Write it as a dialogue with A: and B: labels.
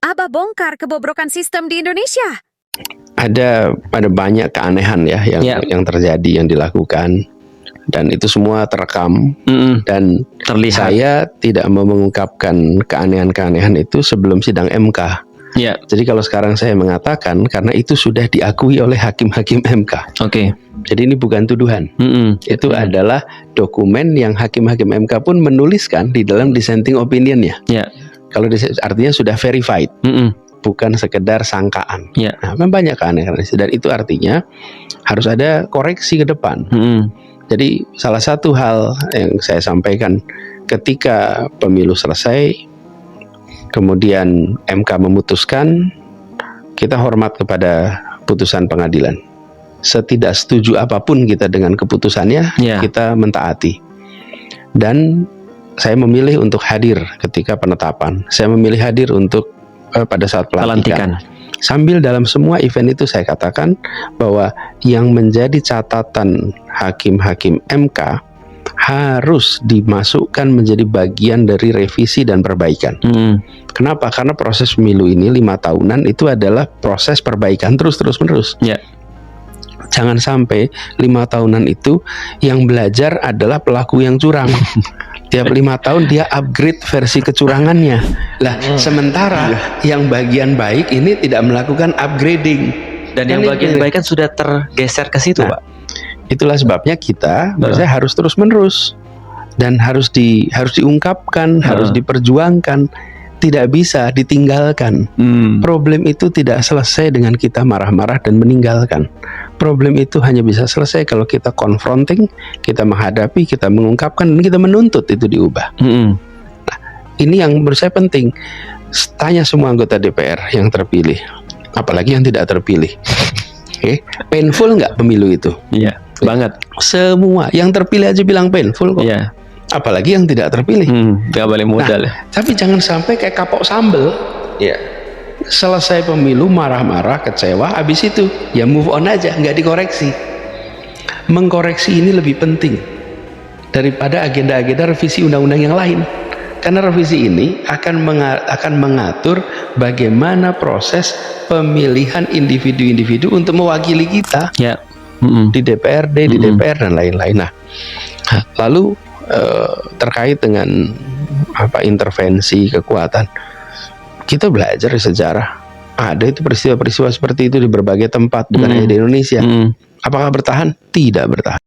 A: Abah bongkar kebobrokan sistem di Indonesia.
B: Ada banyak keanehan ya yang terjadi, yang dilakukan, dan itu semua terekam. Dan
C: Terlihat.
B: saya tidak mau mengungkapkan keanehan-keanehan itu sebelum sidang MK.
C: Ya.
B: Jadi kalau sekarang saya mengatakan karena itu sudah diakui oleh hakim-hakim MK.
C: Oke.
B: Jadi ini bukan tuduhan. Itu adalah dokumen yang hakim-hakim MK pun menuliskan di dalam dissenting opinionnya.
C: Ya.
B: Kalau artinya sudah verified. Bukan sekedar sangkaan. Nah, memang banyak keanehan dan itu artinya harus ada koreksi ke depan. Jadi salah satu hal yang saya sampaikan ketika pemilu selesai, kemudian MK memutuskan, kita hormat kepada putusan pengadilan. Setidak setuju apapun kita dengan keputusannya, kita mentaati. Dan saya memilih untuk hadir ketika penetapan. Saya memilih hadir untuk pada saat pelantikan. Sambil dalam semua event itu saya katakan bahwa yang menjadi catatan hakim-hakim MK harus dimasukkan menjadi bagian dari revisi dan perbaikan. Kenapa? Karena proses pemilu ini 5 tahunan itu adalah proses perbaikan terus-menerus. Jangan sampai 5 tahunan itu yang belajar adalah pelaku yang curang. Tiap 5 tahun dia upgrade versi kecurangannya. Lah, sementara yang bagian baik ini tidak melakukan upgrading.
C: Dan yang bagian baik kan sudah tergeser ke situ, Pak.
B: Itulah sebabnya kita harus terus-menerus dan harus diungkapkan, harus diperjuangkan. Tidak bisa ditinggalkan. Problem itu tidak selesai dengan kita marah-marah dan meninggalkan. Problem itu hanya bisa selesai kalau kita confronting, kita menghadapi, kita mengungkapkan, dan kita menuntut itu diubah. Nah, ini yang menurut saya penting. Tanya semua anggota DPR yang terpilih, apalagi yang tidak terpilih. Painful nggak pemilu itu?
C: Iya, banget.
B: Semua yang terpilih aja bilang painful kok. Iya. Apalagi yang tidak terpilih.
C: Gak boleh modal.
B: Tapi jangan sampai kayak kapok sambel. Selesai pemilu marah-marah, kecewa, habis itu ya move on aja, nggak dikoreksi. Mengkoreksi ini lebih penting daripada agenda-agenda revisi undang-undang yang lain. Karena revisi ini akan mengatur bagaimana proses pemilihan individu-individu untuk mewakili kita di DPRD, di DPR dan lain-lain. Nah, lalu terkait dengan intervensi kekuatan, kita belajar di sejarah ada itu peristiwa-peristiwa seperti itu di berbagai tempat, bukan hanya di Indonesia. Apakah bertahan? Tidak bertahan.